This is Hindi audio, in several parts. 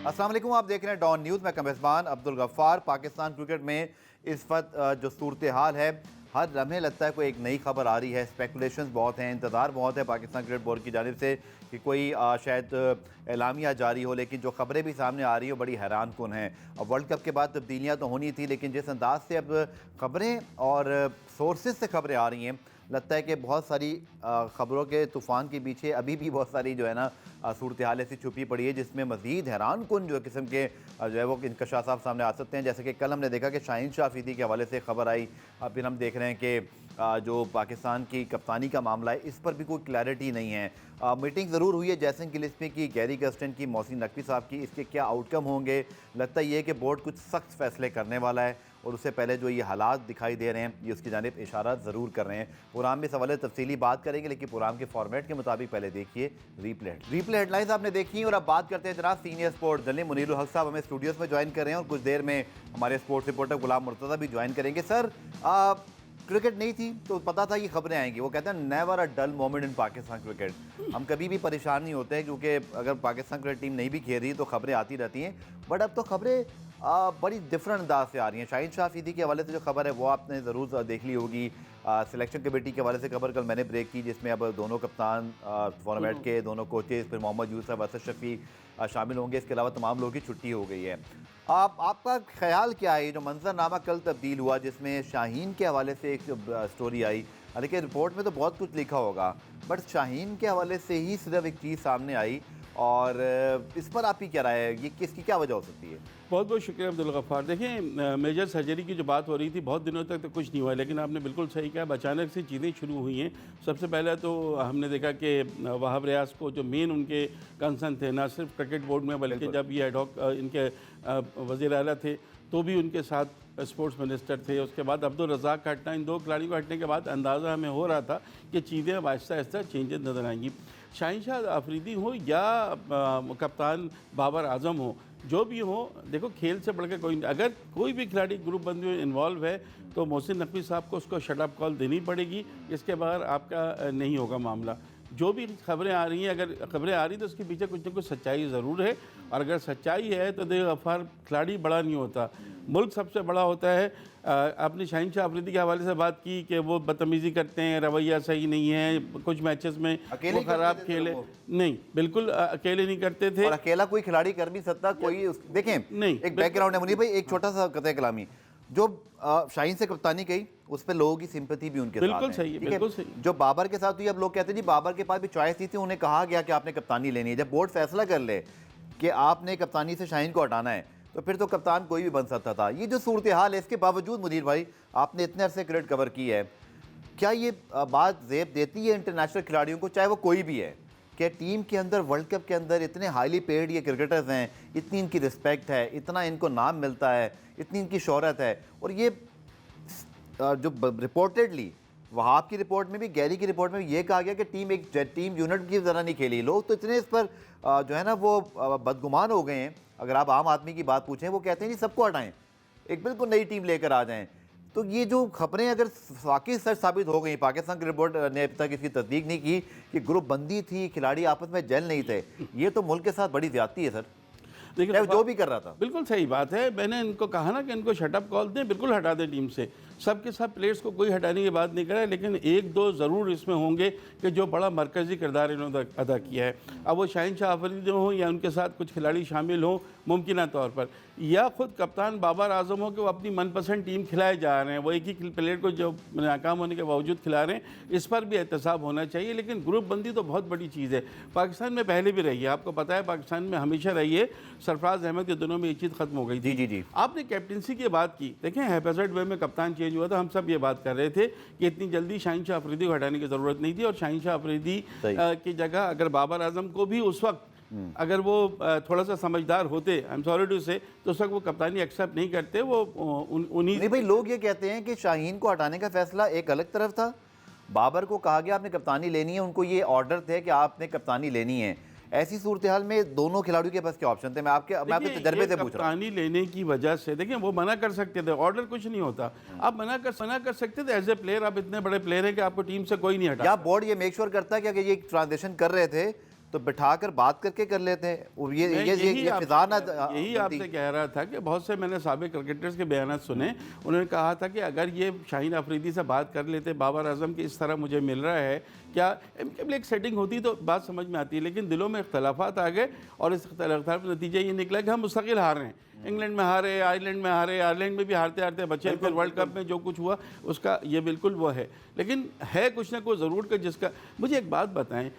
अस्सलाम वालेकुम, आप देख रहे हैं डॉन न्यूज़। मैं कमेज़बान अब्दुल गफ्फार। पाकिस्तान क्रिकेट में इस वक्त जो सूरत हाल है, हर लम्हे लगता है कोई एक नई खबर आ रही है। स्पेकुलेशंस बहुत हैं, इंतज़ार बहुत है पाकिस्तान क्रिकेट बोर्ड की जानिब से कि कोई शायद एलामिया जारी हो, लेकिन जो खबरें भी सामने आ रही हैं बड़ी हैरान कुन हैं। अब वर्ल्ड कप के बाद तब्दीलियाँ तो होनी थी, लेकिन जिस अंदाज से अब खबरें और सोर्सेज से खबरें आ रही हैं, लगता है कि बहुत सारी ख़बरों के तूफ़ान के पीछे अभी भी बहुत सारी जो है ना सूरत हाल ऐसी छुपी पड़ी है, जिसमें मज़ीद हैरान कुन जो किस्म के जो है वो इंकशाफ़ सामने आ सकते हैं। जैसे कि कल हमने देखा कि शाहीन शाह अफरीदी के हवाले से खबर आई। फिर हम देख रहे हैं कि जो पाकिस्तान की कप्तानी का मामला है, इस पर भी कोई क्लैरिटी नहीं है। मीटिंग ज़रूर हुई है जैसन गिलिस्पी की, गैरी कर्स्टन की, मोहसिन नकवी साहब की। इसके क्या आउटकम होंगे, लगता ये है कि बोर्ड कुछ सख्त फैसले करने वाला है, और उससे पहले जो ये हालात दिखाई दे रहे हैं ये उसकी जानिब इशारा ज़रूर कर रहे हैं। प्रोग्राम में इस हवाले तफसीली बात करेंगे, लेकिन प्रोग्राम के फॉर्मेट के मुताबिक पहले देखिए रीप्ले हेडलाइंस आपने देखी। और अब बात करते हैं जनाब सीनियर स्पोर्ट्स जर्नलिस्ट मुनीरुल हक साहब हमें स्टूडियोज़ में ज्वाइन कर रहे हैं, और कुछ देर में हमारे स्पोर्ट्स रिपोर्टर गुलाम मुर्तज़ा भी ज्वाइन करेंगे। सर, क्रिकेट नहीं थी तो पता था ये खबरें आएंगी। वो कहते हैं never a dull moment in Pakistan cricket. हम कभी भी परेशान नहीं होते हैं, क्योंकि अगर पाकिस्तान क्रिकेट टीम नहीं भी खेल रही तो खबरें आती रहती हैं। बट अब तो खबरें बड़ी डिफरेंट अंदाज से आ रही हैं। शाहीन शाह अफरीदी के हवाले से जो खबर है वो आपने ज़रूर देखी होगी। सिलेक्शन कमेटी के हवाले से खबर कल मैंने ब्रेक की, जिसमें अब दोनों कप्तान फॉर्मेट के, दोनों कोचेज़, फिर मोहम्मद यूसुफ, असद शफी शामिल होंगे। इसके अलावा तमाम लोगों की छुट्टी हो गई है। आपका ख्याल क्या है, ये जो मंजरनामा कल तब्दील हुआ जिसमें शाहीन के हवाले से एक स्टोरी आई। देखिए रिपोर्ट में तो बहुत कुछ लिखा होगा, बट शाहीन के हवाले से ही सिर्फ एक चीज़ सामने आई, और इस पर आपकी क्या राय है, ये किसकी क्या वजह हो सकती है? बहुत बहुत शुक्रिया अब्दुल गफ्फार। देखें, मेजर सर्जरी की जो बात हो रही थी बहुत दिनों तक तो कुछ नहीं हुआ, लेकिन आपने बिल्कुल सही कहा, अचानक से चीज़ें शुरू हुई हैं। सबसे पहले तो हमने देखा कि वहाब रियाज को जो मेन उनके कंसर्न थे, ना सिर्फ क्रिकेट बोर्ड में बल्कि जब ये एडहॉक इनके वज़ीर आला थे तो भी उनके साथ स्पोर्ट्स मिनिस्टर थे। उसके बाद अब्दुल रज़ाक का हटना, इन दो खिलाड़ियों को हटने के बाद अंदाज़ा हमें हो रहा था कि चीज़ें अब आहिस्ता आहिस्ता चेंजेस नज़र आएंगी। शाहीन शाह अफरीदी हो या कप्तान बाबर आजम हो, जो भी हो, देखो खेल से बढ़कर कोई नहीं। अगर कोई भी खिलाड़ी ग्रुप बंदी में इन्वॉल्व है तो मोहसिन नकवी साहब को उसको शट अप कॉल देनी पड़ेगी। इसके बाद आपका नहीं होगा मामला। जो भी खबरें आ रही हैं, अगर खबरें आ रही तो उसके पीछे कुछ ना कुछ सच्चाई ज़रूर है, और अगर सच्चाई है तो देखो गफ्फार, खिलाड़ी बड़ा नहीं होता, मुल्क सबसे बड़ा होता है। आपने शाहीन शाह अफरीदी के हवाले से बात की कि वो बदतमीज़ी करते हैं, रवैया सही नहीं है, कुछ मैचेस में वो ख़राब खेले। नहीं, बिल्कुल अकेले नहीं करते थे, और अकेला कोई खिलाड़ी कर नहीं सकता। कोई देखें, नहीं, एक बैकग्राउंड है मुनीर भाई, एक छोटा सा कतई कलामी। जो शाहीन से कप्तानी गई उस पर लोगों की सिंपैथी भी उनके बिल्कुल साथ सही है, बिल्कुल सही। जो बाबर के साथ हुई, अब लोग कहते हैं जी बाबर के पास भी चॉइस नहीं थी, उन्हें कहा गया कि आपने कप्तानी लेनी है। जब बोर्ड फैसला कर ले कि आपने कप्तानी से शाहीन को हटाना है, तो फिर तो कप्तान कोई भी बन सकता था। ये जो सूरत हाल है, इसके बावजूद मुनीर भाई आपने इतने अरसे क्रिकेट कवर की है, क्या ये बात ज़ेब देती है इंटरनेशनल खिलाड़ियों को, चाहे वो कोई भी है, कि टीम के अंदर वर्ल्ड कप के अंदर इतने हाईली पेड ये क्रिकेटर्स हैं, इतनी इनकी रिस्पेक्ट है, इतना इनको नाम मिलता है, इतनी इनकी शोहरत है, और ये जो रिपोर्टेडली वहाब की रिपोर्ट में भी, गैरी की रिपोर्ट में भी ये कहा गया कि टीम यूनिट की ज़रा नहीं खेली। लोग तो इतने इस पर जो है ना वो बदगुमान हो गए हैं। अगर आप आम आदमी की बात पूछें, वो कहते हैं जी सबको हटाएं, एक बिल्कुल नई टीम लेकर आ जाएं। तो ये जो खबरें अगर वाकई सच साबित हो गई, पाकिस्तान की रिपोर्ट ने अभी तक इसकी तस्दीक नहीं की कि ग्रुप बंदी थी, खिलाड़ी आपस में जल नहीं थे, ये तो मुल्क के साथ बड़ी ज्यादती है सर। देखिए जो भी कर रहा था, बिल्कुल सही बात है। मैंने इनको कहा ना कि इनको शटअप कॉल दें, बिल्कुल हटा दें टीम से। सबके सब प्लेयर्स को कोई हटाने की बात नहीं करे, लेकिन एक दो ज़रूर इसमें होंगे कि जो बड़ा मरकज़ी किरदार इन्होंने अदा किया है। अब वो शाहीन शाह अफरीदी हों या उनके साथ कुछ खिलाड़ी शामिल हों मुमकिन तौर पर, या ख़ुद कप्तान बाबर आजम हो कि वो अपनी मनपसंद टीम खिलाए जा रहे हैं, वो एक ही प्लेयर को जो नाकाम होने के बावजूद खिला रहे हैं, इस पर भी एहतसाब होना चाहिए। लेकिन ग्रुप बंदी तो बहुत बड़ी चीज़ है, पाकिस्तान में पहले भी रही है, आपको पता है, पाकिस्तान में हमेशा रही है। सरफराज अहमद के दिनों में ये चीज़ ख़त्म हो गई थी। जी। आपने कैप्टनसी की बात की, देखें हैफेजर्ड वे में कप्तान चेंज हुआ था, हम सब ये बात कर रहे थे कि इतनी जल्दी शाहीन शाह अफरीदी को हटाने की ज़रूरत नहीं थी, और शाहीन शाह अफरीदी की जगह अगर बाबर आजम को भी उस वक्त अगर वो थोड़ा सा समझदार होते, आई एम सॉरी टू से, तो उस वक्त वो कप्तानी एक्सेप्ट नहीं करते। वो उन्हीं नहीं भाई, लोग ये कहते हैं कि शाहीन को हटाने का फैसला एक अलग तरफ था, बाबर को कहा गया आपने कप्तानी लेनी है, उनको ये ऑर्डर थे कि आपने कप्तानी लेनी है। ऐसी सूरत हाल में दोनों खिलाड़ियों के पास क्या ऑप्शन थे? मैं आपके तजर्बे से पूछ रहा हूं। कप्तानी लेने की वजह से देखिए वो मना कर सकते थे, ऑर्डर कुछ नहीं होता, आप मना कर सकते थे एज ए प्लेयर। आप इतने बड़े प्लेयर हैं कि आपको टीम से कोई नहीं हटा। या बोर्ड ये मेक श्योर करता है कि अगर ये ट्रांजिशन कर रहे थे तो बिठाकर बात करके कर लेते हैं। और ये यही फिजा ना यही आपसे कह रहा था कि बहुत से मैंने साबिक क्रिकेटर्स के बयान सुने, उन्होंने कहा था कि अगर ये शाहीन अफरीदी से बात कर लेते, बाबर आजम की इस तरह मुझे मिल रहा है, क्या इनके एक सेटिंग होती तो बात समझ में आती है, लेकिन दिलों में इख्तलाफात आ गए और इस इख्तलाफ का नतीजा ये निकला कि हम मुस्तकिल हार रहे हैं। इंग्लैंड में हारे, आयरलैंड में हारे, आयरलैंड में भी हारते हारते बचे, फिर वर्ल्ड कप में जो कुछ हुआ उसका ये बिल्कुल वो है। लेकिन है कुछ ना कुछ ज़रूर का जिसका मुझे एक बात बताएं,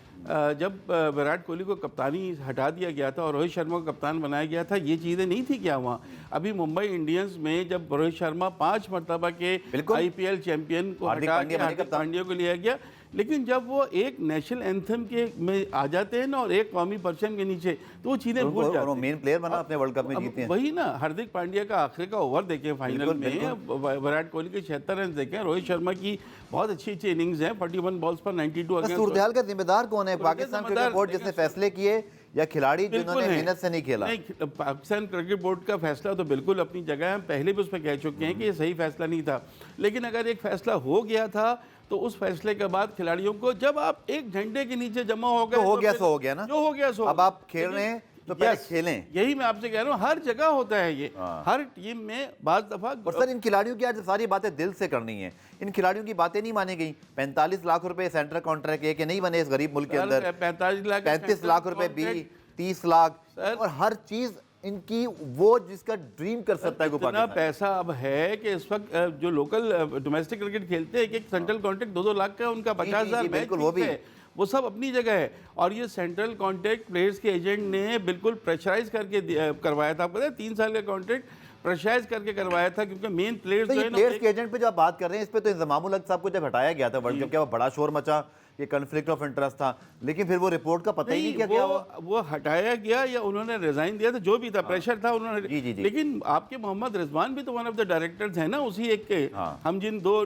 जब विराट कोहली को कप्तानी हटा दिया गया था और रोहित शर्मा को कप्तान बनाया गया था, ये चीज़ें नहीं थी क्या वहाँ? अभी मुंबई इंडियंस में जब रोहित शर्मा 5 मरतबा के IPL चैंपियन को हटा के हार्दिक पांड्या को लिया गया, लेकिन जब वो एक नेशनल एंथम के में आ जाते हैं ना और एक कौमी परचम के नीचे, तो वो चीज़ें भूल जाते हैं। मेन प्लेयर बना, अपने वर्ल्ड कप में जीते हैं। वही ना, हार्दिक पांड्या का आखिरी का ओवर देखें फाइनल में, विराट कोहली के 76 रन देखें, रोहित शर्मा की बहुत अच्छी इनिंग्स हैं, 41 बॉल्स पर 92 अगेंस्ट। सूरत का जिम्मेदार कौन है? पाकिस्तान क्रिकेट बोर्ड जिसने फैसले किए या खिलाड़ी जिन्होंने मेहनत से नहीं खेला? नहीं, पाकिस्तान क्रिकेट बोर्ड का फैसला तो बिल्कुल अपनी जगह है, हम पहले भी उस पर कह चुके हैं कि ये सही फैसला नहीं था। लेकिन अगर एक फैसला हो गया था तो उस फैसले के बाद खिलाड़ियों को, जब आप एक झंडे के नीचे जमा हो गए, तो हो गया सो हो गया ना, जो हो गया सो। अब आप खेल रहे हैं तो पहले खेलें। यही मैं आपसे कह रहा हूँ, हर जगह होता है ये, हर टीम में बाज दफा। और सर, इन खिलाड़ियों की आज सारी बातें दिल से करनी है, इन खिलाड़ियों की बातें नहीं मानी गई। 45 लाख रुपए सेंट्रल कॉन्ट्रैक्ट के नहीं बने इस गरीब मुल्क के अंदर, 35 लाख रुपए भी, 30 लाख, और हर चीज इनकी वो जिसका ड्रीम कर सकता है। इतना पैसा अब है कि इस वक्त जो लोकल डोमेस्टिक क्रिकेट खेलते हैं, एक सेंट्रल कॉन्ट्रैक्ट 2-2 लाख का उनका, 50,000 बिल्कुल, वो भी वो सब अपनी जगह है। और ये सेंट्रल कॉन्ट्रैक्ट प्लेयर्स के एजेंट ने बिल्कुल प्रेशराइज करके करवाया था। पता है, 3 साल का कॉन्ट्रैक्ट प्रेशराइज करके करवाया था, क्योंकि मेन प्लेयर्स जो है ना, प्लेयर्स के एजेंट पे जो आप बात कर रहे हैं, इस पे तो इंतजामुल हक साहब को जब हटाया गया था वर्ल्ड कप, क्या बड़ा शोर मचा, ये कॉन्फ्लिक्ट ऑफ इंटरेस्ट था, लेकिन फिर वो रिपोर्ट का पता ही नहीं क्या वो हटाया गया या उन्होंने रिजाइन दिया था, जो भी था, प्रेशर था उन्होंने। जी। लेकिन आपके मोहम्मद रिजवान भी तो वन ऑफ द डायरेक्टर्स हैं ना उसी एक के। हम जिन 2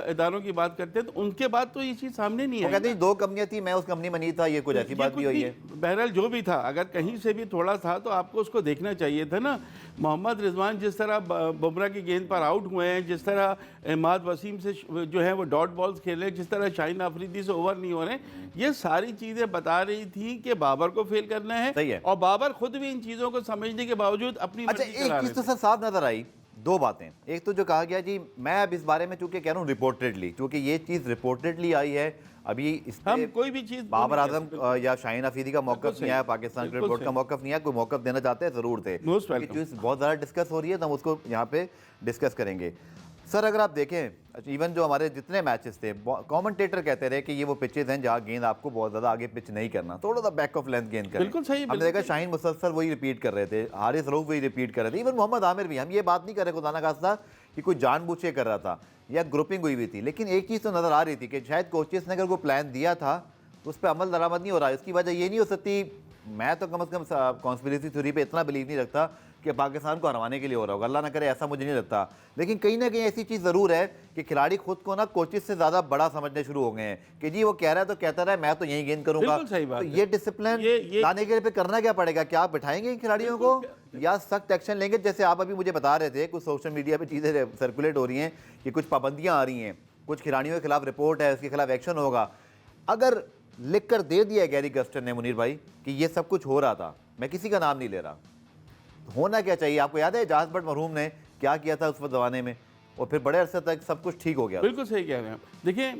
इदारों की बात करते हैं, तो उनके बाद तो ये चीज़ सामने नहीं है। कहते हैं 2 कंपनियां थी, मैं उस कंपनी में नहीं था, ये कुछ ऐसी बात भी हुई है। बहरहाल जो भी था, अगर कहीं से भी थोड़ा था तो आपको उसको देखना चाहिए था ना। मोहम्मद रिजवान जिस तरह बुमराह की गेंद पर आउट हुए हैं, जिस तरह इमाद वसीम से जो है वो डॉट बॉल्स खेल रहे हैं, जिस तरह शाहीन अफरीदी से ओवर नहीं हो रहे, ये सारी चीजें बता रही थी कि बाबर को फेल करना है। और बाबर खुद भी इन चीजों को समझने के बावजूद अपनी अच्छा, एक चीज तो सर साफ नजर आई, 2 बातें। एक तो जो कहा गया जी, मैं अब इस बारे में चूंकि कह रहा हूँ रिपोर्टेडली, क्योंकि ये चीज रिपोर्टेडली आई है, अभी इस हम कोई भी चीज बाबर आजम या शाहीन अफरीदी का मौकफ नहीं आया, पाकिस्तान क्रिकेट बोर्ड का मौकफ नहीं आया, कोई मौकफ देना चाहते हैं जरूर थे। ये चीज बहुत ज़्यादा डिस्कस हो रही है, तो हम उसको यहाँ पे डिस्कस करेंगे। सर, अगर आप देखें, इवन जो हमारे जितने मैचेस थे, कमेंटेटर कहते रहे कि ये वो पिचेज हैं जहाँ गेंद आपको बहुत ज़्यादा आगे पिच नहीं करना, थोड़ा सा बैक ऑफ लेंथ गेंद करना। बिल्कुल सही। हमने देखा शाहीन मुसलसल वही रिपीट कर रहे थे, हारिस रऊफ वही रिपीट कर रहे थे, इवन मोहम्मद आमिर भी। हम ये बात नहीं कर रहे खुदा ना खास्ता कि कोई जानबूझ के कर रहा था या ग्रुपिंग हुई थी, लेकिन एक चीज़ तो नज़र आ रही थी कि शायद कोचेस ने अगर कोई प्लान दिया था तो उस पर अमल दरामद नहीं हो रहा है। इसकी वजह ये नहीं हो सकती, मैं तो कम से कम कॉन्स्पिरेसी थ्योरी पे इतना बिलीव नहीं रखता कि पाकिस्तान को हरवाने के लिए हो रहा होगा, अल्लाह ना करे ऐसा मुझे नहीं लगता। लेकिन कहीं ना कहीं ऐसी चीज़ ज़रूर है कि खिलाड़ी खुद को ना कोचेस से ज़्यादा बड़ा समझने शुरू हो गए हैं कि जी वो कह रहा है तो कहता रहा है, मैं तो यही गेंद करूंगा। तो ये डिसिप्लिन लाने के लिए करना क्या पड़ेगा? क्या आप बिठाएंगे इन खिलाड़ियों को या सख्त एक्शन लेंगे? जैसे आप अभी मुझे बता रहे थे, कुछ सोशल मीडिया पर चीज़ें सर्कुलेट हो रही हैं कि कुछ पाबंदियाँ आ रही हैं, कुछ खिलाड़ियों के खिलाफ रिपोर्ट है, उसके खिलाफ एक्शन होगा। अगर लिख कर दे दिया गैरी गस्टन ने मुनीर भाई कि ये सब कुछ हो रहा था, मैं किसी का नाम नहीं ले रहा, होना क्या चाहिए? आपको याद है जहाज बट मरहूम ने क्या किया था उस ज़माने में, और फिर बड़े अरसे तक सब कुछ ठीक हो गया। बिल्कुल सही कह रहे हैं आप। देखिए,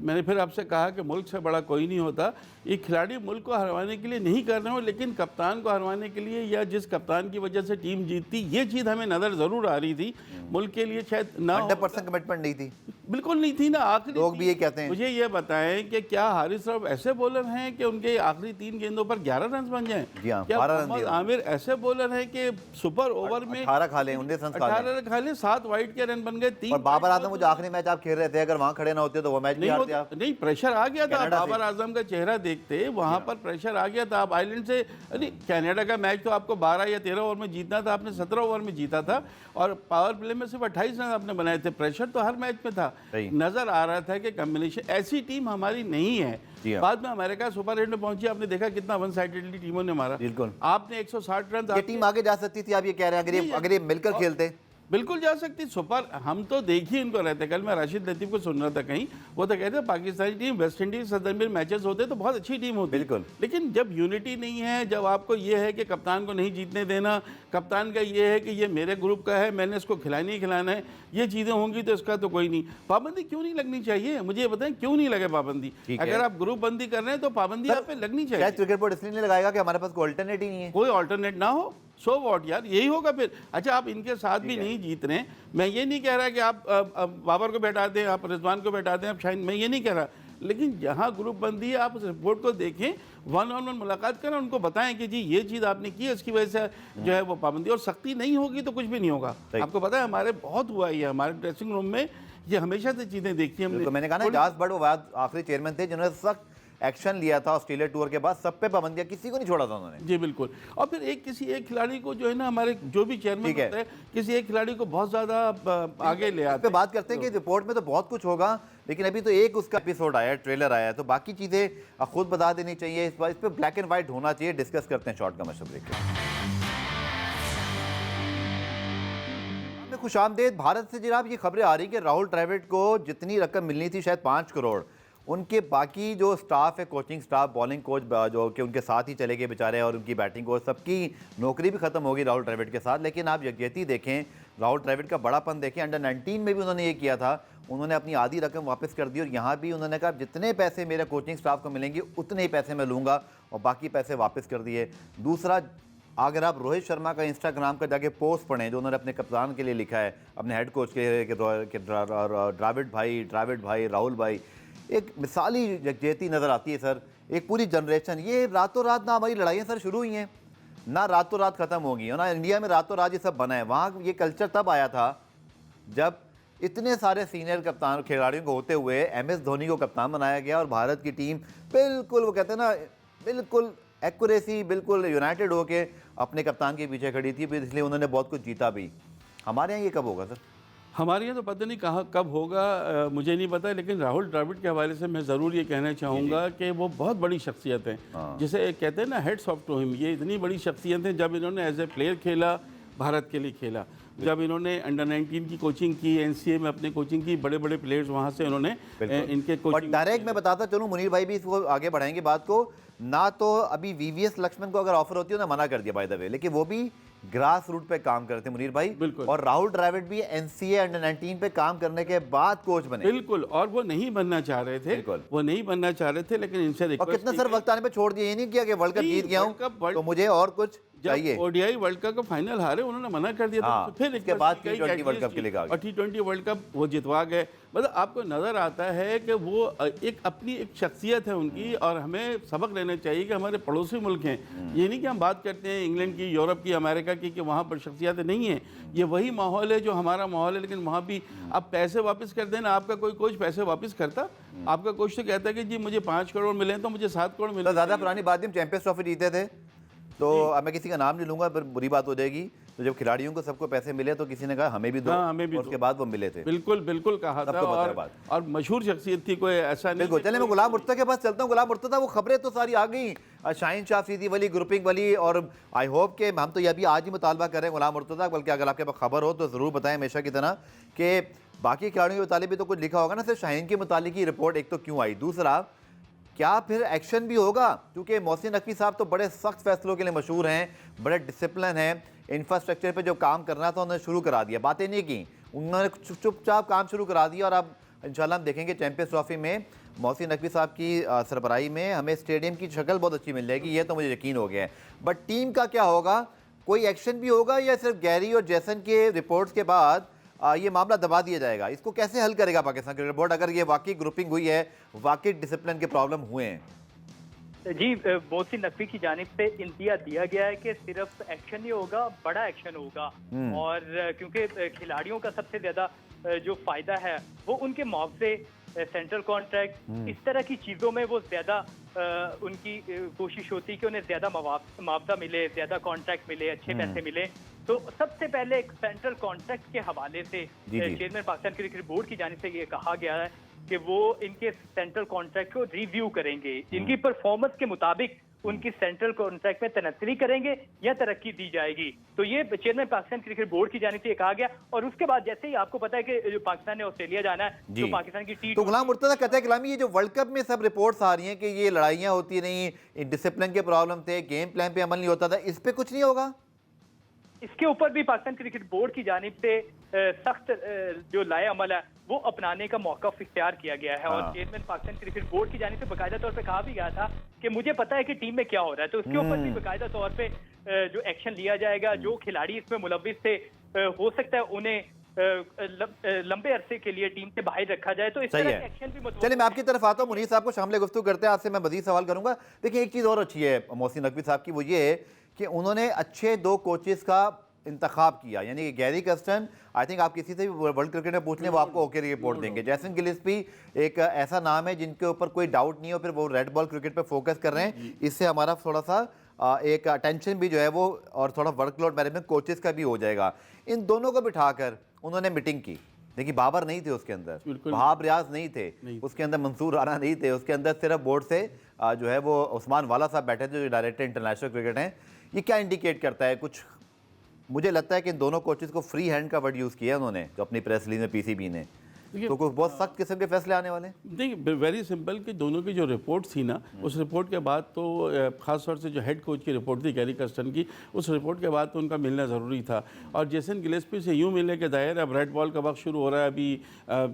मैंने फिर आपसे कहा कि मुल्क से बड़ा कोई नहीं होता। ये खिलाड़ी मुल्क को हरवाने के लिए नहीं कर रहे हो, लेकिन कप्तान को हरवाने के लिए या जिस कप्तान की वजह से टीम जीतती, ये चीज़ हमें नज़र ज़रूर आ रही थी। मुल्क के लिए शायद ना 100% कमिटमेंट नहीं थी, बिल्कुल नहीं थी ना। आखिरी लोग भी ये कहते हैं। मुझे ये बताएं कि क्या हारिस रऊफ ऐसे बॉलर हैं कि उनके आखिरी 3 गेंदों पर 11 रन बन जाएं? क्या मोहम्मद आमिर ऐसे बॉलर हैं कि सुपर ओवर में 18 खा लें, 19 रन खा लें, 7 वाइड के रन बन गए, 3। और बाबर आजम मुझे आखिरी मैच आप खेल रहे थे, अगर वहां खड़े ना होते तो वो मैच नहीं हारते। नहीं, प्रेशर आ गया था। बाबर आजम का चेहरा देखते वहां पर प्रेशर आ गया था। आप आइलैंड से, अरे कनाडा का मैच तो आपको 12 या 13 ओवर में जीतना था, आपने 17 ओवर में जीता था और पावर प्ले में सिर्फ 28 रन आपने बनाए थे। प्रेशर तो हर मैच में था। नजर आ रहा था कि कॉम्बिनेशन ऐसी टीम हमारी नहीं है। बाद में अमेरिका सुपर 8 में पहुंची, आपने देखा कितना वन साइडेडली टीमों ने मारा। बिल्कुल, आपने 160 रन, ये टीम आगे जा सकती थी, आप ये कह रहे हैं अगर ये मिलकर खेलते। बिल्कुल जा सकती सुपर। हम तो देख ही इनको रहते। कल मैं राशिद लतीफ़ को सुन रहा था कहीं, वो तो कहते हैं पाकिस्तानी टीम वेस्ट इंडीज सदन में मैचेस होते तो बहुत अच्छी टीम होती। बिल्कुल। लेकिन जब यूनिटी नहीं है, जब आपको ये है कि कप्तान को नहीं जीतने देना, कप्तान का ये है कि ये मेरे ग्रुप का है, मैंने इसको खिलाना ही खिलाना है, ये चीज़ें होंगी तो इसका तो कोई नहीं। पाबंदी क्यों नहीं लगनी चाहिए, मुझे ये बताएं क्यों नहीं लगे पाबंदी। अगर आप ग्रुप बंदी कर रहे हैं तो पाबंदी आप पे लगनी चाहिए। क्या क्रिकेट बोर्ड इसलिए नहीं लगाएगा कि हमारे पास कोई अल्टरनेट ही नहीं है? कोई ऑल्टरनेट ना हो, सो वॉट यार, यही होगा फिर। अच्छा, आप इनके साथ भी नहीं जीत रहे। मैं ये नहीं कह रहा कि आप बाबर को बैठा दें, आप रिजवान को बैठा दें, आप शाहीन, मैं ये नहीं कह रहा। लेकिन जहाँ ग्रुप बंदी है, आप उस रिपोर्ट को देखें, वन ऑन वन मुलाकात करें, उनको बताएं कि जी ये चीज़ आपने की है, इसकी वजह से जो है वो पाबंदी। और सख्ती नहीं होगी तो कुछ भी नहीं होगा। आपको पता है हमारे बहुत हुआ ही है, हमारे ड्रेसिंग रूम में ये हमेशा से चीज़ें देखी हमने। तो मैंने कहा ना, इजाज बट वो आखिरी चेयरमैन थे जिन्होंने सख्त एक्शन लिया था ऑस्ट्रेलिया टूर के बाद, सब पे पाबंदियां, किसी को नहीं छोड़ा था उन्होंने। जी बिल्कुल। और फिर किसी एक खिलाड़ी को जो है ना, हमारे जो भी चेयरमैन होता है, किसी एक खिलाड़ी को बहुत ज़्यादा आगे ले आते हैं। बात करते हैं कि रिपोर्ट में तो बहुत कुछ होगा, लेकिन अभी तो एक उसका एपिसोड आया है, ट्रेलर आया है, तो बाकी चीज़ें खुद बता देनी चाहिए। इस बार इस पर ब्लैक एंड व्हाइट होना चाहिए। डिस्कस करते हैं शॉर्ट कमर्शियल ब्रेक में। खुशामदेद। भारत से जनाब ये खबरें आ रही कि राहुल द्रविड़ को जितनी रकम मिलनी थी, शायद 5 करोड़, उनके बाकी जो स्टाफ है, कोचिंग स्टाफ, बॉलिंग कोच जो कि उनके साथ ही चले गए बेचारे, और उनकी बैटिंग कोच, सबकी नौकरी भी खत्म होगी राहुल द्रविड़ के साथ। लेकिन आप यकजहती देखें, राहुल द्रविड़ का बड़ापन देखें। अंडर 19 में भी उन्होंने ये किया था, उन्होंने अपनी आधी रकम वापस कर दी, और यहाँ भी उन्होंने कहा जितने पैसे मेरे कोचिंग स्टाफ को मिलेंगे उतने ही पैसे मैं लूँगा, और बाकी पैसे वापस कर दिए। दूसरा, अगर आप रोहित शर्मा का इंस्टाग्राम का जाके पोस्ट पढ़ें जो उन्होंने अपने कप्तान के लिए लिखा है, अपने हेड कोच के द्रविड़ भाई, राहुल भाई, एक मिसाली यकजहती नज़र आती है सर। एक पूरी जनरेशन, ये रातों रात ना हमारी लड़ाइयाँ सर शुरू हुई हैं, ना रातों रात ख़त्म होगी, और ना इंडिया में रातों रात ये सब बना है। वहाँ ये कल्चर तब आया था जब इतने सारे सीनियर कप्तान खिलाड़ियों को होते हुए MS धोनी को कप्तान बनाया गया, और भारत की टीम बिल्कुल, वो कहते हैं ना, बिल्कुल एक्यूरेसी, बिल्कुल यूनाइटेड होके अपने कप्तान के पीछे खड़ी थी, इसलिए उन्होंने बहुत कुछ जीता भी। हमारे यहाँ ये कब होगा सर? हमारे यहाँ तो पता नहीं कहाँ कब होगा, मुझे नहीं पता। लेकिन राहुल द्रविड़ के हवाले से मैं ज़रूर ये कहना चाहूँगा कि वो बहुत बड़ी शख्सियत है, जिसे कहते हैं ना हेड्स ऑफ टू हिम। ये इतनी बड़ी शख्सियत है, जब इन्होंने एज ए प्लेयर खेला, भारत के लिए खेला, जब इन्होंने अंडर 19 की कोचिंग की, NCA में अपने कोचिंग की, बड़े बड़े प्लेयर्स वहाँ से इन्होंने इनके कोचिंग। डायरेक्ट मैं बताता चलूँ, मुनीर भाई भी इसको आगे बढ़ाएंगे बात को, ना तो अभी VVS लक्ष्मण को अगर ऑफर होती है ना, मना कर दिया बाय द वे, लेकिन वो भी ग्रास रूट पे काम करते मुनीर भाई। बिल्कुल। और राहुल द्रविड़ भी NCA अंडर 19 पे काम करने के बाद कोच बने। बिल्कुल। और वो नहीं बनना चाह रहे थे, वो नहीं बनना चाह रहे थे, लेकिन इनसे और कितना सर वक्त आने पे छोड़ दिया, ये नहीं किया कि वर्ल्ड कप जीत गया हूं तो मुझे और कुछ चाहिए। ODI वर्ल्ड कप का फाइनल हारे, उन्होंने मना कर दिया था। तो फिर इसके बाद T20 वर्ल्ड कप के लिए और T20 वर्ल्ड कप वो जितवा गए। मतलब आपको नज़र आता है कि वो एक अपनी एक शख्सियत है उनकी, और हमें सबक लेना चाहिए कि हमारे पड़ोसी मुल्क हैं, ये नहीं कि हम बात करते हैं इंग्लैंड की, यूरोप की, अमेरिका की, कि वहाँ पर शख्सियतें नहीं हैं। ये वही माहौल है जो हमारा माहौल है, लेकिन वहाँ भी आप पैसे वापस कर देना। आपका कोई कोच पैसे वापस करता? आपका कोच तो कहता है कि जी मुझे 5 करोड़ मिले तो मुझे 7 करोड़ मिले। ज़्यादा पुरानी बात, हम चैंपियंस ट्रॉफी जीते थे, तो अब मैं किसी का नाम नहीं लूंगा, पर बुरी बात हो जाएगी। तो जब खिलाड़ियों को सबको पैसे मिले तो किसी ने कहा हमें भी दो, हमें भी, और उसके बाद वो मिले थे। बिल्कुल बिल्कुल कहा था। और मशहूर शख्सियत थी, कोई ऐसा नहीं। बिल्कुल। चले मैं गुलाम मुर्तज़ा के पास चलता हूँ। गुलाम मुर्तज़ा, वो खबरें तो सारी आ गई, शाहीन शाह अफरीदी वाली, ग्रुपिंग वाली, और आई होप के हम तो ये अभी आज ही मुतालबा कर रहे हैं गुलाम मुर्तज़ा, बल्कि अगर आपके पास खबर हो तो ज़रूर बताएं हमेशा की तरह, कि बाकी खिलाड़ियों के मुतालिक भी तो कुछ लिखा होगा ना, सिर्फ शाहीन के मुतालिक की रिपोर्ट एक तो क्यों आई, दूसरा क्या फिर एक्शन भी होगा? क्योंकि मोहसिन नकवी साहब तो बड़े सख्त फैसलों के लिए मशहूर हैं, बड़े डिसिप्लिन हैं। इंफ्रास्ट्रक्चर पे जो काम करना था उन्होंने शुरू करा दिया, बातें नहीं की, उन्होंने चुपचाप काम शुरू करा दिया। और अब इंशाल्लाह हम देखेंगे चैंपियंस ट्रॉफी में मोहसिन नकवी साहब की सरबराही में हमें स्टेडियम की शक्ल बहुत अच्छी मिल जाएगी, ये तो मुझे यकीन हो गया है। बट टीम का क्या होगा? कोई एक्शन भी होगा, या सिर्फ गैरी और जैसन के रिपोर्ट्स के बाद ये मामला दबा दिया जाएगा? इसको कैसे हल करेगा पाकिस्तान क्रिकेट बोर्ड, अगर ये वाकई ग्रुपिंग हुई है, वाकई डिसिप्लिन के प्रॉब्लम हुए हैं? जी, मोहसिन नकवी की जानिब से इंतिया दिया गया है कि सिर्फ एक्शन ही होगा, बड़ा एक्शन होगा। और क्योंकि खिलाड़ियों का सबसे ज्यादा जो फायदा है वो उनके मुआवजे, सेंट्रल कॉन्ट्रैक्ट, इस तरह की चीज़ों में वो ज़्यादा उनकी कोशिश होती है कि उन्हें ज़्यादा मुआवजा मिले, ज़्यादा कॉन्ट्रैक्ट मिले, अच्छे पैसे मिले। तो सबसे पहले एक सेंट्रल कॉन्ट्रैक्ट के हवाले से चेयरमैन पाकिस्तान क्रिकेट बोर्ड की जानिब से ये कहा गया है कि वो इनके सेंट्रल कॉन्ट्रैक्ट को रिव्यू करेंगे, इनकी परफॉर्मेंस के मुताबिक उनकी सेंट्रल कॉन्ट्रैक्ट में तनस्सुरी करेंगे या तरक्की दी जाएगी। तो ये चेयरमैन पाकिस्तान क्रिकेट बोर्ड की जानिब से कहा गया। और उसके बाद जैसे ही आपको पता है कि जो पाकिस्तान ने ऑस्ट्रेलिया जाना है, तो पाकिस्तान की तो गुलाम मुर्तजा कहते हैं कलामी, ये जो वर्ल्ड कप में सब रिपोर्ट्स आ रही हैं कि ये लड़ाइयां होती नहीं, डिसिप्लिन के प्रॉब्लम थे, गेम प्लान पे अमल नहीं होता था, इस पे कुछ नहीं होगा? इसके ऊपर भी पाकिस्तान क्रिकेट बोर्ड की जानिब से सख्त जो लाए अमल है वो अपनाने का मौका इख्तियार किया गया है। और चेयरमैन पाकिस्तान क्रिकेट बोर्ड की जानिब से बाकायदा तौर पे कहा भी गया था कि मुझे पता है कि टीम में क्या हो रहा है, तो उसके ऊपर भी बाकायदा तौर पे जो एक्शन लिया जाएगा। जो खिलाड़ी इसमें मुलव्विस थे हो सकता है उन्हें लंबे अरसे के लिए टीम से बाहर रखा जाए, तो इस तरह के एक्शन भी। चलिए मैं आपकी तरफ आता हूँ, मुनीर साहब को शामिल गुफ्तगू करते हैं, आपसे मैं मजीद सवाल करूंगा। देखिए एक चीज़ और अच्छी है मोहसिन नकवी साहब की, वो ये है कि उन्होंने अच्छे 2 कोचेस का इंतखाब किया, यानी कि गैरी कर्स्टन, आई थिंक आप किसी से भी वर्ल्ड क्रिकेट में पूछ लें वो आपको ओके रिपोर्ट देंगे। जैसन गिलिस्पी एक ऐसा नाम है जिनके ऊपर कोई डाउट नहीं हो, फिर वो रेड बॉल क्रिकेट पे फोकस कर रहे हैं, इससे हमारा थोड़ा सा एक अटेंशन भी जो है वो और थोड़ा वर्कलोड मैनेजमेंट कोचेस का भी हो जाएगा। इन दोनों को बिठाकर उन्होंने मीटिंग की। देखिए बाबर नहीं थे उसके अंदर, वहाब रियाज नहीं थे उसके अंदर, मंसूर राना नहीं थे उसके अंदर, सिर्फ बोर्ड से जो है वो उस्मान वाला साहब बैठे थे जो डायरेक्टर इंटरनेशनल क्रिकेट हैं। ये क्या इंडिकेट करता है? कुछ मुझे लगता है कि इन दोनों कोचेस को फ्री हैंड का वर्ड यूज़ किया उन्होंने, जो अपनी प्रेस रिलीज में पीसीबी ने, तो कुछ बहुत सख्त किस्म के फैसले आने वाले। देखिए वेरी सिंपल कि दोनों की जो रिपोर्ट थी ना, उस रिपोर्ट के बाद तो ख़ास तौर से जो हेड कोच की रिपोर्ट थी गैरी कर्स्टन की, उस रिपोर्ट के बाद तो उनका मिलना ज़रूरी था। और जेसन गिलेस्पी से यूँ मिले कि ज़ाहिर अब रेड बॉल का वक्त शुरू हो रहा है, अभी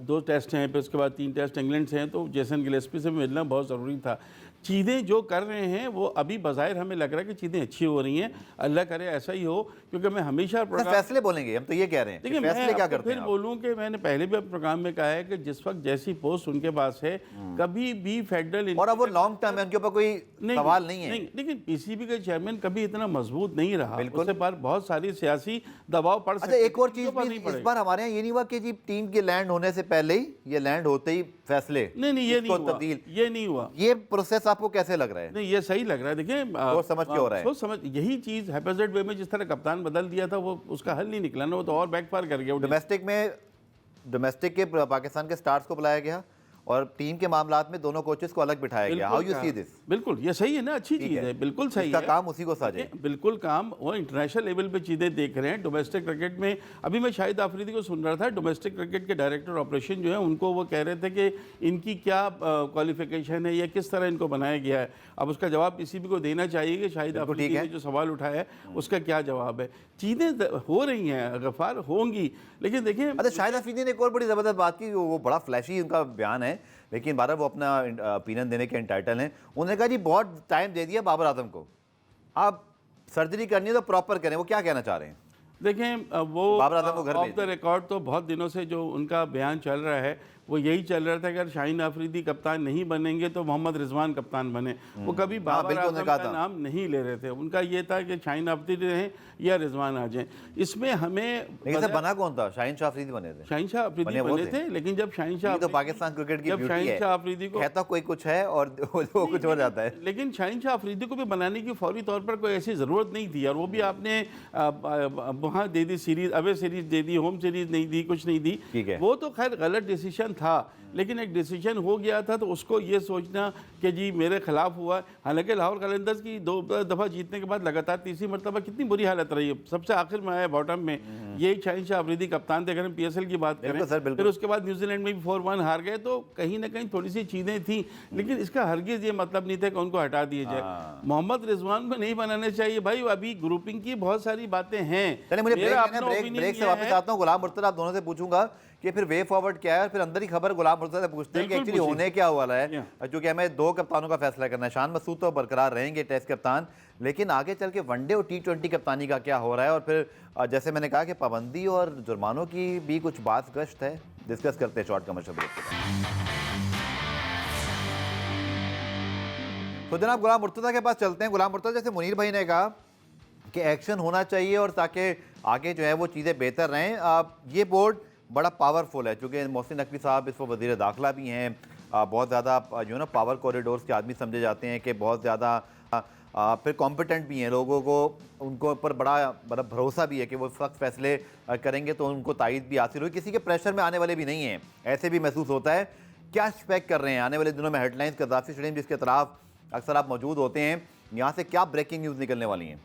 2 टेस्ट हैं, फिर उसके बाद 3 टेस्ट इंग्लैंड से हैं, तो जेसन गिलेस्पी से मिलना बहुत ज़रूरी था। चीज़ें जो कर रहे हैं वो अभी बज़ाहिर हमें लग रहा है कि चीज़ें अच्छी हो रही हैं, अल्लाह करे ऐसा ही हो, क्योंकि मैं हमेशा फैसले बोलेंगे, हम तो ये कह रहे हैं। देखिए फैसले क्या करते हैं? फिर बोलूँ कि मैंने पहले भी प्रोग्राम में कहा है कि जिस वक्त जैसी पोस्ट उनके पास है, कभी भी फेडरल, और अब वो लॉन्ग टर्म है, उनके ऊपर कोई सवाल नहीं है। लेकिन पीसीबी का चेयरमैन कभी इतना मजबूत नहीं रहा, उसके पर बहुत सारी सियासी दबाव पड़ सकते। अच्छा एक और चीज भी इस बार हमारे यहाँ ये नहीं हुआ कि जी टीम के लैंड होने से पहले ही, ये लैंड होते ही फैसले, नहीं ये नहीं हुआ। ये प्रोसेस आपको कैसे लग रहा है? नहीं ये सही लग रहा है। देखिए सोच समझ के हो रहा है, सोच समझ, यही चीज हैपोजेट वे में जिस तरह कप्तान बदल दिया था वो उसका हल नहीं निकला ना, वो तो और बैकफायर कर गया। डोमेस्टिक के पाकिस्तान के स्टार्स को बुलाया गया और टीम के मामलात में दोनों कोचेस को अलग बिठाया गया। How you see this? बिल्कुल ये सही है ना, अच्छी चीज़ है, बिल्कुल सही है, काम उसी को साझे, बिल्कुल काम वो इंटरनेशनल लेवल पे चीज़ें देख रहे हैं। डोमेस्टिक क्रिकेट में अभी मैं शाहिद आफरीदी को सुन रहा था, डोमेस्टिक क्रिकेट के डायरेक्टर ऑपरेशन जो है उनको वो कह रहे थे कि इनकी क्या क्वालिफिकेशन है या किस तरह इनको बनाया गया है। अब उसका जवाब पीसीबी को देना चाहिए कि शाहिद आफरीदी ने जो सवाल उठाया है उसका क्या जवाब है। चीज़ें हो रही हैं गफ्फार, होंगी, लेकिन देखिए अच्छा शाहिद आफरीदी ने एक और बड़ी ज़बरदस्त बात की, वो बड़ा फ्लैशी उनका बयान है, लेकिन बारह वो अपना ओपिनियन देने के एंटाइटल हैं। उन्होंने कहा जी बहुत टाइम दे दिया बाबर आजम को, आप सर्जरी करनी है तो प्रॉपर करें। वो क्या कहना चाह रहे हैं? देखें वो बाबर आजम को घर ऑफ द रिकॉर्ड तो बहुत दिनों से जो उनका बयान चल रहा है वो यही चल रहा था कि अगर शाहीन आफरीदी कप्तान नहीं बनेंगे तो मोहम्मद रिजवान कप्तान बने। वो कभी बाबर आजम का नाम नहीं ले रहे थे, उनका ये था कि शाहीन आफरीदी रहें या रिजवान आ जाएं। इसमें हमें बना कौन था? शाहीन शाह अफरीदी बने थे। शाहीन शाह अफरीदी बने थे, लेकिन जब शाहीन शाह तो पाकिस्तान क्रिकेट की जब शाहीन शाह अफरीदी को कहता कोई कुछ है और वो कुछ हो जाता है, लेकिन शाहीन शाह अफरीदी को भी बनाने की फौरी तौर पर कोई ऐसी ज़रूरत नहीं थी। और वो भी आपने वहाँ दे दी सीरीज, अवे सीरीज दे दी, होम सीरीज नहीं दी, कुछ नहीं दी। वो तो खैर गलत डिसीजन था, लेकिन एक डिसीजन हो गया था तो उसको ये सोचना कि जी मेरे खिलाफ हुआ। हालांकि लाहौर कलंदर्स की 2 दफ़ा जीतने के बाद लगातार तीसरी मरतबा कितनी बुरी हालत रही है, सबसे आखिर में आया बॉटम में। ये शाहीन शाह अफरीदी कप्तान थे, अगर हम PSL की बात करें, फिर उसके बाद न्यूजीलैंड में भी 4-1 हार गए, तो कहीं ना कहीं थोड़ी सी चीज़ें थी, लेकिन इसका हरगिज़ ये मतलब नहीं था कि उनको हटा दिया जाए। मोहम्मद रिजवान को नहीं बनाना चाहिए भाई, अभी ग्रुपिंग की बहुत सारी बातें हैं। मुझे ब्रेक से वापस आता हूँ, गुलाम मुर्तज़ा आप दोनों से पूछूंगा कि फिर वे फॉरवर्ड क्या है, और फिर अंदर ही खबर गुलाम मुर्तज़ा से पूछते हैं कि एक्चुअली होने क्या वाला है, क्योंकि हमें 2 कप्तानों का फैसला करना है। शान मसूद तो बरकरार रहेंगे टेस्ट कप्तान, लेकिन आगे चल के वनडे और T20 कप्तानी का क्या हो रहा है, और फिर जैसे मैंने कहा कि पाबंदी और जुर्मानों की भी कुछ बात गश्त है। डिस्कस करते हैं शॉर्ट कमर्शियल ब्रेक के बाद। तो जनाब गुलाम मुर्तज़ा के पास चलते हैं। गुलाम मुर्तज़ा, जैसे मुनीर भाई ने कहा कि एक्शन होना चाहिए और ताकि आगे जो है वो चीज़ें बेहतर रहें। ये बोर्ड बड़ा पावरफुल है, चूँकि मोहसिन नकवी साहब इस वक्त वज़ीर दाखिला भी हैं, बहुत ज़्यादा जो है ना पावर कॉरिडोर्स के आदमी समझे जाते हैं कि बहुत ज़्यादा फिर कॉम्पिटेंट भी हैं, लोगों को उनको ऊपर बड़ा भरोसा भी है कि वो सख्त फैसले करेंगे तो उनको तायद भी हासिल हुई, किसी के प्रेशर में आने वाले भी नहीं हैं, ऐसे भी महसूस होता है। क्या एक्सपेक्ट कर रहे हैं आने वाले दिनों में? हेडलाइंस कज़ाफ़ी स्टेडियम जिसके तरफ अक्सर आप मौजूद होते हैं, यहाँ से क्या ब्रेकिंग न्यूज़ निकलने वाली हैं?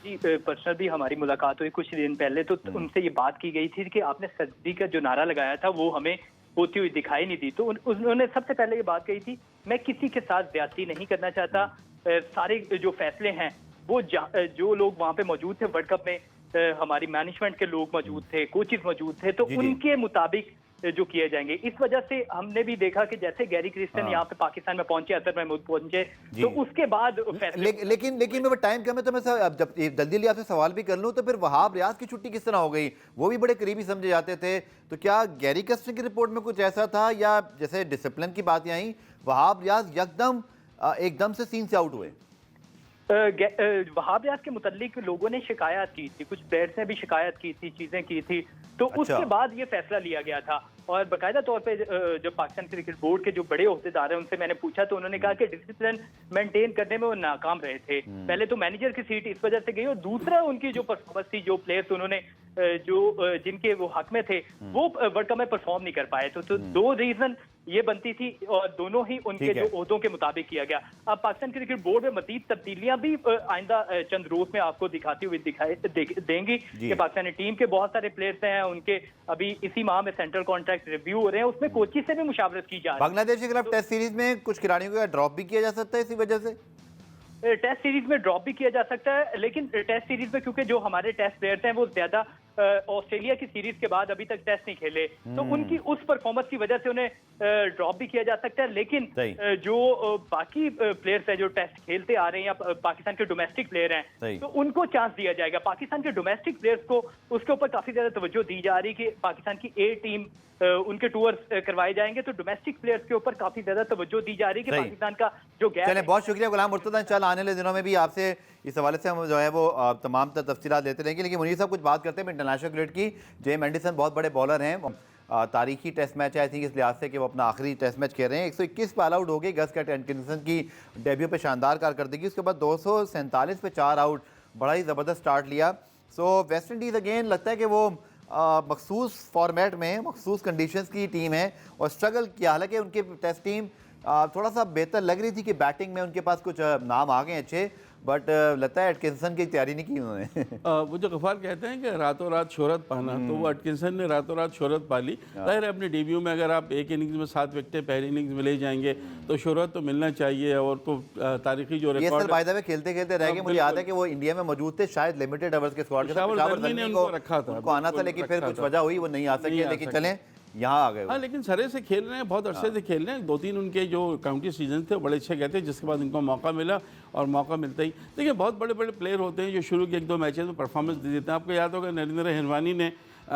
जी पर्सनल भी हमारी मुलाकात हुई कुछ दिन पहले, तो उनसे ये बात की गई थी कि आपने सर्जरी का जो नारा लगाया था वो हमें होती हुई दिखाई नहीं दी। तो उन्होंने सबसे पहले ये बात कही थी, मैं किसी के साथ ज्यादती नहीं करना चाहता। सारे जो फैसले हैं वो जो लोग वहाँ पे मौजूद थे वर्ल्ड कप में, हमारी मैनेजमेंट के लोग मौजूद थे, कोचेस मौजूद थे, तो उनके मुताबिक जो किए जाएंगे। इस वजह से हमने भी देखा कि जैसे गैरी क्रिस्टन यहाँ पे पाकिस्तान में पहुंचे, अतर महमूद पहुंचे, तो उसके बाद लेकिन मेरे टाइम कम है, तो मैं जब जल्दी आपसे सवाल भी कर लूं, तो फिर वहाब रियाज की छुट्टी किस तरह हो गई? वो भी बड़े करीबी समझे जाते थे, तो क्या गैरी क्रिस्टन की रिपोर्ट में कुछ ऐसा था, या जैसे डिसिप्लिन की बातें आई, वहाब रियाज एकदम से सीन से आउट हुए? वहाब रियाज के मुतालिक लोगों ने शिकायत की थी, कुछ प्लेयर्स ने भी शिकायत की थी, चीजें की थी, तो उसके बाद ये फैसला लिया गया था। और बाकायदा तौर पे जो पाकिस्तान क्रिकेट बोर्ड के जो बड़े ओहदेदार हैं उनसे मैंने पूछा, तो उन्होंने कहा कि डिसिप्लिन मेंटेन करने में वो नाकाम रहे थे। पहले तो मैनेजर की सीट इस वजह से गई, और दूसरा उनकी जो परफॉर्मेंस थी, जो प्लेयर्स उन्होंने जिनके वो हक में थे वो वर्ल्ड कप में परफॉर्म नहीं कर पाए। तो दो रीजन ये बनती थी, और दोनों ही उनके जो ओहदों के मुताबिक किया गया। अब पाकिस्तान क्रिकेट बोर्ड में मजीद तब्दीलियां भी आइंदा चंद रोज में आपको दिखाती हुई देंगी कि पाकिस्तानी टीम के बहुत सारे प्लेयर्स हैं, उनके अभी इसी माह में सेंट्रल कॉन्ट्रैक्ट रिव्यू हो रहे हैं, उसमें कोचिज से भी मुशावरत की जा रही है। बांग्लादेश के खिलाफ टेस्ट सीरीज में कुछ खिलाड़ियों का ड्रॉप भी किया जा सकता है इसी वजह से? टेस्ट सीरीज में ड्रॉप भी किया जा सकता है, लेकिन टेस्ट सीरीज में क्योंकि जो हमारे टेस्ट प्लेयर्स हैं वो ज्यादा ऑस्ट्रेलिया की सीरीज के बाद अभी तक टेस्ट नहीं खेले, तो उनकी उस परफॉर्मेंस की वजह से उन्हें ड्रॉप भी किया जा सकता है। लेकिन जो बाकी प्लेयर्स हैं जो टेस्ट खेलते आ रहे हैं या पाकिस्तान के डोमेस्टिक प्लेयर हैं, तो उनको चांस दिया जाएगा। पाकिस्तान के डोमेस्टिक प्लेयर्स को उसके ऊपर काफी ज्यादा तवज्जो दी जा रही है कि पाकिस्तान की ए टीम उनके टूर करवाए जाएंगे, तो डोमेस्टिक प्लेयर्स के ऊपर काफी ज्यादा तवज्जो दी जा रही है कि पाकिस्तान का जो गैप। चलिए, बहुत शुक्रिया गुलाम मुर्तज़ा। इंशाल्लाह आने वाले दिनों में भी आपसे इस हवाले से हम जो है वो तमाम तफसीलात लेते रहेंगे। लेकिन मुनीर साहब कुछ बात करते हैं इंटरनेशनल क्रिकेट की। जेम एंडरसन बहुत बड़े बॉलर हैं, तारीखी टेस्ट मैच है आई थिंक इस लिहाज से कि वो अपना आखिरी टेस्ट मैच खेल रहे हैं। 121 पे ऑल आउट हो गए। गस कैट एटकिंसन की डेब्यू पे शानदार कारकर्दगी, उसके बाद 247 पे 4 आउट, बड़ा ही ज़बरदस्त स्टार्ट लिया। सो वेस्ट इंडीज़ अगेन लगता है कि वो मखसूस फॉर्मेट में मखसूस कंडीशंस की टीम है और स्ट्रगल किया। हालांकि उनकी टेस्ट टीम थोड़ा सा बेहतर लग रही थी कि बैटिंग में उनके पास कुछ नाम आ गए अच्छे, बट लगता है एटकिंसन की तैयारी नहीं की उन्होंने। वो जो गफ़ार कहते हैं कि रातों रात शोहरत पाना, तो वो एटकिंसन ने रातों रात शोहरत पा ली। जाहिर है अपने डेब्यू में अगर आप एक इनिंग्स में 7 विकेटें पहली इनिंग्स में ले जाएंगे तो शोहरत तो मिलना चाहिए। और तो तारीखी जो रिकॉर्ड बाय द वे खेलते खेलते रह गए। मुझे याद है कि वो इंडिया में मौजूद थे, शायद लिमिटेड ओवर्स के स्क्वाड ने उनको रखा था, उनको आना था, लेकिन फिर कुछ वजह हुई वो नहीं आ सके। लेकिन चलें यहाँ आ गए। हाँ, लेकिन सरे से खेल रहे हैं, बहुत अरसे से खेल रहे हैं। 2-3 उनके जो काउंटी सीजन थे वो बड़े अच्छे गए थे, जिसके बाद इनको मौका मिला और मौका मिलता ही। देखिए बहुत बड़े बड़े प्लेयर होते हैं जो शुरू के 1-2 मैचेस में परफॉर्मेंस दे देते हैं। आपको याद होगा नरेंद्र हिरवानी ने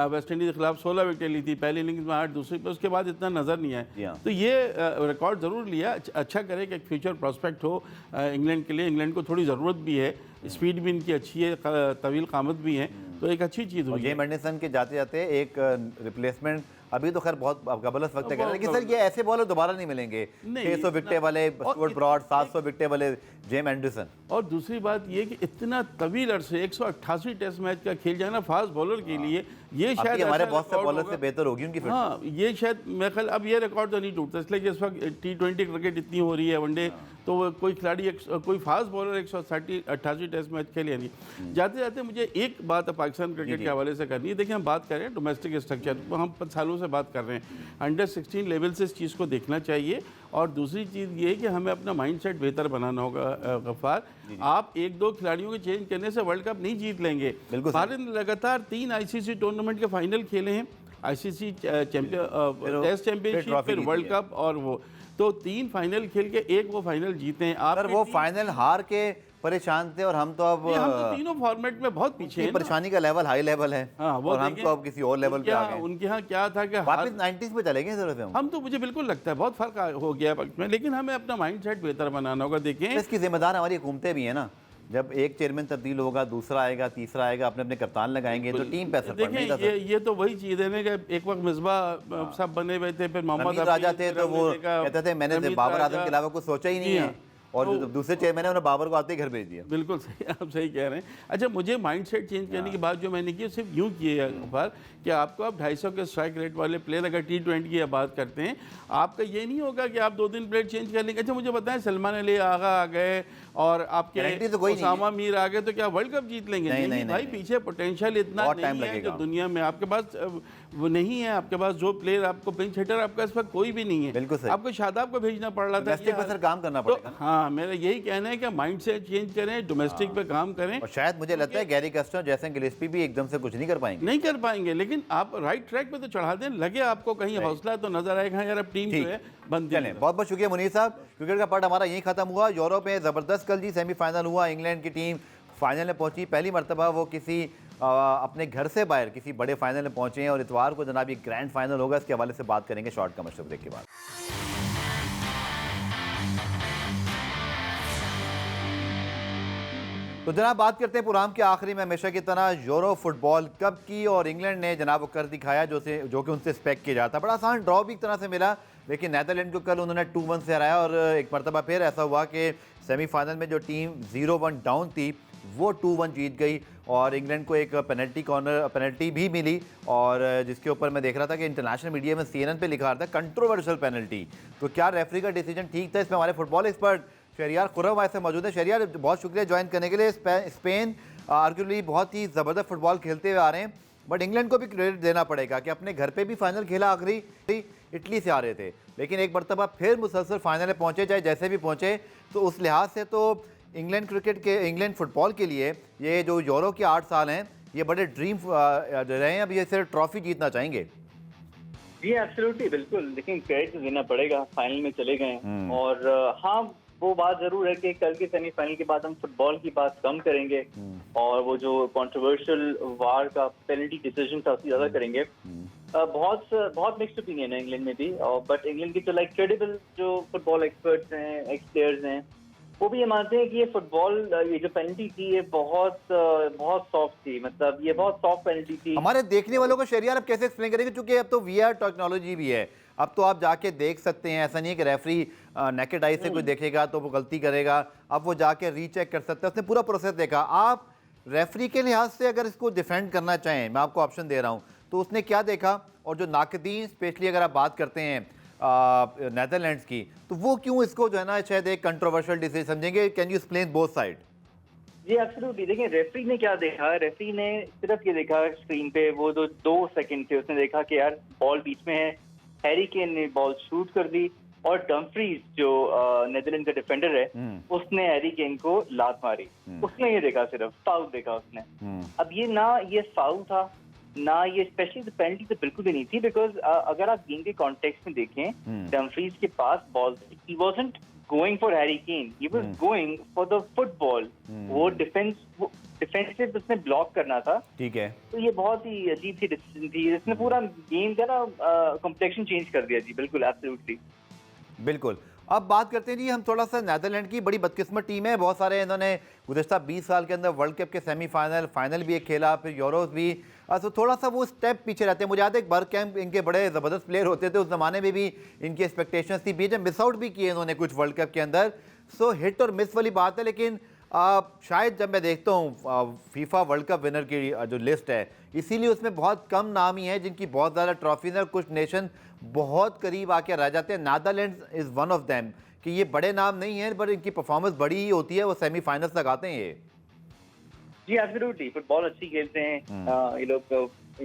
वेस्ट इंडीज़ के खिलाफ 16 विकेटें ली थी, पहली इनिंग्स में 8, दूसरी पे, उसके बाद इतना नज़र नहीं आया। तो ये रिकॉर्ड ज़रूर लिया। अच्छा करे कि एक फ्यूचर प्रॉस्पेक्ट हो इंग्लैंड के लिए। इंग्लैंड को थोड़ी ज़रूरत भी है, स्पीड भी इनकी अच्छी है, तवील कामत भी है, तो एक अच्छी चीज़ हुई। जेम एंडरसन के जाते जाते एक रिप्लेसमेंट अभी तो खैर बहुत गबलस वक्त है, लेकिन सर ये ऐसे बॉलर दोबारा नहीं मिलेंगे। 600 विकेटें वाले स्टुअर्ट ब्रॉड, 700 विकेटें वाले जेम एंडरसन। और दूसरी बात ये कि इतना तवील अरसे 188 टेस्ट मैच का खेल जाना फास्ट बॉलर के लिए, ये शायद हमारे बहुत से बॉलर से बेहतर होगी उनकी। हाँ, ये शायद मेरे ख्याल अब ये रिकॉर्ड तो नहीं टूटता, इसलिए कि इस वक्त T20 क्रिकेट इतनी हो रही है, वनडे, तो कोई खिलाड़ी कोई फास्ट बॉलर 188 टेस्ट मैच खेले नहीं। जाते जाते मुझे एक बात पाकिस्तान क्रिकेट के हवाले से करनी है। देखिए हम बात कर रहे हैं डोमेस्टिक स्ट्रक्चर, हम 5 सालों से बात कर रहे हैं। अंडर 16 लेवल से इस चीज़ को देखना चाहिए। और दूसरी चीज़ ये है कि हमें अपना माइंडसेट बेहतर बनाना होगा। गफ्फार, आप 1-2 खिलाड़ियों को चेंज करने से वर्ल्ड कप नहीं जीत लेंगे। भारत ने लगातार 3 ICC टूर्नामेंट के फाइनल खेले हैं, ICC चैंपियन टेस्ट चैंपियनशिप, फिर वर्ल्ड कप, और वो तो 3 फाइनल खेल के 1 वो फाइनल जीते हैं। आप वो फाइनल हार के परेशान थे और हम तो अब तीनों फॉर्मेट में बहुत पीछे हैं। परेशानी का लेवल हाई लेवल है। हाँ, वो और हम तो अब किसी और लेवल पे आ गए। उनके यहाँ क्या था कि वापस 90s में चले गए जरूरत है। हम तो मुझे बिल्कुल लगता है बहुत फर्क हो गया वक्त में, लेकिन हमें अपना माइंडसेट बेहतर बनाना होगा। देखें इसकी जिम्मेदार हमारी हुकूमतें भी है ना। जब एक चेयरमैन तब्दील होगा, दूसरा आएगा, तीसरा आएगा, अपने अपने कप्तान लगाएंगे तो टीम पे असर पड़ेगा। ये तो वही चीज़ है ना कि एक वक्त मिसबा सब बने हुए थे, फिर मोहम्मद राजा थे तो वो कहते थे मैंने बाबर आजम के अलावा कुछ सोचा ही नहीं है, और जो दूसरे चेयरमैन है उन्होंने बाबर को आते ही घर भेज दिया। बिल्कुल सही, आप सही कह रहे हैं। अच्छा, मुझे माइंडसेट चेंज करने की बात जो मैंने की सिर्फ यूँ की है गफ्फार कि आपको अब 250 के स्ट्राइक रेट वाले प्लेयर अगर T20 की बात करते हैं, आपका ये नहीं होगा कि आप 2-3 प्लेयर चेंज कर लेंगे। अच्छा मुझे बताएं, सलमान अली आगा आ गए और गारंटी आपके तो कोई नहीं है। ओसामा मीर आ गए तो क्या वर्ल्ड कप जीत लेंगे? नहीं, भाई, नहीं। पीछे पोटेंशियल इतना बहुत टाइम नहीं है जो लगेगा। दुनिया में आपके पास वो नहीं है। आपके पास जो प्लेयर आपको पिंच हिटर आपका इस वक्त कोई भी नहीं है। बिल्कुल सही। आपको शादाब को भेजना पड़ रहा था। डोमेस्टिक पे सर काम करना तो पड़ेगा। हाँ, मेरा यही कहना है कि माइंड सेट चेंज करें, डोमेस्टिक पे काम करें। और शायद मुझे लगता है गैरी कस्टर जैसे गिलेस्पी भी एकदम से कुछ नहीं कर पाएंगे। नहीं कर पाएंगे, लेकिन आप राइट ट्रैक पे तो चढ़ा दें, लगे आपको कहीं हौसला तो नजर आएगा यार, अब टीम जो है बनती है। चलें, बहुत बहुत शुक्रिया मुनीर साहब। क्रिकेट का पार्ट हमारा यहीं खत्म हुआ। यूरोप में ज़बरदस्त कल जी सेमीफाइनल हुआ, इंग्लैंड की टीम फाइनल में पहुंची। पहली मरतबा वो किसी अपने घर से बाहर किसी बड़े फाइनल में पहुंचे हैं और इतवार को जनाब ये ग्रैंड फाइनल होगा। इसके हवाले से बात करेंगे शॉर्ट कमर्शियल ब्रेक के बाद। तो जनाब बात करते हैं प्रोग्राम के आखिरी में हमेशा की तरह यूरो फुटबॉल कप की, और इंग्लैंड ने जनाब वो कर दिखाया जो कि उनसे एक्सपेक्ट किया जाता। बड़ा आसान ड्रॉ भी एक तरह से मिला, लेकिन नीदरलैंड को कल उन्होंने 2-1 से हराया और एक मरतबा फिर ऐसा हुआ कि सेमीफाइनल में जो टीम 0-1 डाउन थी वो 2-1 जीत गई और इंग्लैंड को एक पेनल्टी भी मिली, और जिसके ऊपर मैं देख रहा था कि इंटरनेशनल मीडिया में CNN पे लिखा रहा था कंट्रोवर्शियल पेनल्टी। तो क्या रेफरी का डिसीजन ठीक था? इसमें हमारे फुटबॉल एक्सपर्ट शहरियार खुर्रम हमारे से मौजूद है। शहरियार, बहुत शुक्रिया ज्वाइन करने के लिए। स्पेन आर्गुअली बहुत ही ज़बरदस्त फुटबॉल खेलते हुए आ रहे हैं, बट इंग्लैंड को भी क्रेडिट देना पड़ेगा कि अपने घर पे भी फाइनल खेला, आखिरी इटली से आ रहे थे, लेकिन एक मरतबा फिर मुसलसल फाइनल में पहुंचे, चाहे जैसे भी पहुंचे। तो उस लिहाज से तो इंग्लैंड फुटबॉल के लिए ये जो यूरो के 8 साल हैं ये बड़े ड्रीम रहे हैं। अब ये सिर्फ ट्रॉफी जीतना चाहेंगे। जी एब्सोल्युटली, बिल्कुल। लेकिन क्रेडिट तो देना पड़ेगा, फाइनल में चले गए और हाँ, वो बात जरूर है कि कल के सेमीफाइनल के बाद हम फुटबॉल की बात कम करेंगे और वो जो कंट्रोवर्शियल वार का पेनल्टी डिसीजन था उसकी ज्यादा करेंगे। बहुत मिक्स्ड ओपिनियन है इंग्लैंड में भी, बट इंग्लैंड की तो लाइक क्रेडिबल जो फुटबॉल एक्सपर्ट्स हैं, एक्स प्लेयर्स हैं, वो भी ये मानते हैं कि ये फुटबॉल, ये जो पेनल्टी थी ये बहुत सॉफ्ट थी। मतलब ये बहुत सॉफ्ट पेनल्टी थी। हमारे देखने वालों को शहरियार आप कैसे एक्सप्लेन करेंगे, क्योंकि अब तो VR टेक्नोलॉजी भी है, अब तो आप जाके देख सकते हैं। ऐसा नहीं है कि रेफरी नेकेड आई से कोई देखेगा तो वो गलती करेगा, अब वो जाके रीचेक कर सकता है, उसने पूरा प्रोसेस देखा। आप रेफरी के लिहाज से अगर इसको डिफेंड करना चाहें, मैं आपको ऑप्शन दे रहा हूँ, तो उसने क्या देखा, और जो नाकदीन स्पेशली अगर आप बात करते हैं नेदरलैंड्स की, तो वो क्यों इसको जो है ना शायद एक कंट्रोवर्शियल डिसीजन समझेंगे? Can you explain both side? जी एब्सोल्युटली। देखिए, रेफरी ने क्या देखा, रेफरी ने सिर्फ ये देखा स्क्रीन पे, वो जो 2 सेकंड थे उसने देखा कि यार बॉल बीच में है, हैरी केन ने बॉल शूट कर दी और डम्फ्रीज जो नेदरलैंड का डिफेंडर है उसने हैरी केन को लात मारी। उसने ये देखा, सिर्फ फाउल देखा उसने। अब ये ना ये फाउल था ना ये स्पेशली पेनल्टी तो बिल्कुल भी नहीं थी, बिकॉज अगर आप गेम के कॉन्टेक्स्ट में देखें, डम्फ्रीज के पास ball, he wasn't going for Harry Kane, he was going for the football. वो डिफेंसिव उसने ब्लॉक करना था। ठीक है, तो ये बहुत ही अजीब सी डिसीजन थी, इसने पूरा गेम का ना कॉम्प्लेक्शन चेंज कर दिया। जी बिल्कुल, एब्सोल्युटली, बिल्कुल। अब बात करते हैं जी हम थोड़ा सा नेदरलैंड की। बड़ी बदकिस्मत टीम है, बहुत सारे इन्होंने गुज़श्ता 20 साल के अंदर वर्ल्ड कप के सेमीफाइनल, फाइनल भी एक खेला, फिर यूरोस भी, तो थोड़ा सा वो स्टेप पीछे रहते हैं। मुझे याद है एक बर्कैम्प इनके बड़े ज़बरदस्त प्लेयर होते थे, उस ज़माने में भी इनकी एक्सपेक्टेशंस थी, बीच में मिस आउट भी किए इन्होंने कुछ वर्ल्ड कप के अंदर। सो हिट और मिस वाली बात है, लेकिन शायद जब मैं देखता हूँ फीफा वर्ल्ड कप विनर की जो लिस्ट है, इसीलिए उसमें बहुत कम नाम ही हैं जिनकी बहुत ज़्यादा ट्रॉफीज हैं, और कुछ नेशन बहुत करीब आके रह जाते हैं। Netherlands is one of them, कि ये बड़े नाम नहीं हैं पर इनकी परफॉर्मेंस बड़ी ही होती है, वो सेमीफाइनल्स तक आते हैं ये। जी एब्सोल्युटली, फुटबॉल अच्छी खेलते हैं ये लोग,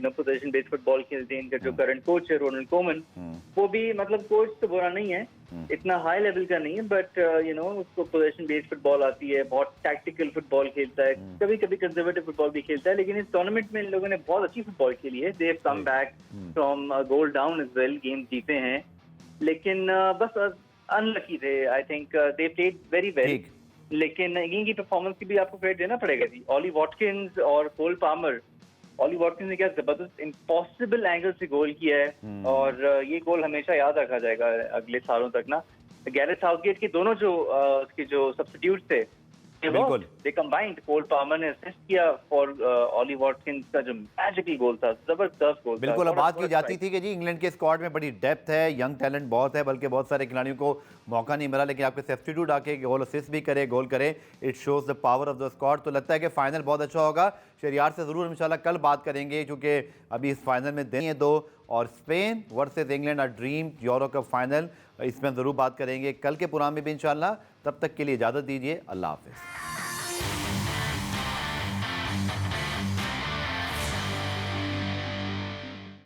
पोजीशन बेस्ड फुटबॉल खेलते हैं। इनका जो करंट कोच है रोनाल्ड कोमन, वो भी मतलब कोच तो बुरा नहीं है, इतना हाई लेवल का नहीं है, बट उसको पोजीशन बेस्ड फुटबॉल आती है, बहुत टैक्टिकल फुटबॉल खेलता है, कभी कभी कंजर्वेटिव फुटबॉल भी खेलता है। लेकिन इस टूर्नामेंट में इन लोगों ने बहुत अच्छी फुटबॉल खेली है। They have come back from goal down as well, game जीते हैं, लेकिन बस अनलकी थे। I think they played very well, लेकिन इनकी परफॉर्मेंस की भी आपको क्रेडिट देना पड़ेगा जी। ऑली वॉटकिंस और कोल पामर, ऑली वॉटकिंस ने क्या जबरदस्त इम्पॉसिबल एंगल से गोल किया है, और ये गोल हमेशा याद रखा जाएगा अगले सालों तक ना। गैरेथ साउथगेट के दोनों जो उसके जो सब्स्टिट्यूट थे, बिल्कुल। दे कंबाइंड, कोल पामर ने असिस्ट किया फॉर ऑली वॉटकिंस का जो मैजिकल गोल था, जबरदस्त गोल था। बिल्कुल। अब बात की What a जाती strike. थी कि जी इंग्लैंड के स्क्वाड में बड़ी डेप्थ है, यंग टैलेंट बहुत है, बल्कि बहुत सारे खिलाड़ियों को मौका नहीं मिला, लेकिन आपके सब्स्टिट्यूट आके गोल असिस्ट भी करे, गोल करे, it shows the power of the squad. तो लगता है कि फाइनल बहुत अच्छा होगा। शहरियार से ज़रूर इंशाल्लाह कल बात करेंगे, क्योंकि अभी इस फाइनल में दिन है 2 और Spain versus England a dream euro cup final, इसमें ज़रूर बात करेंगे कल के प्रोग्राम में भी इंशाल्लाह। तब तक के लिए इजाज़त दीजिए, अल्लाह हाफिज़।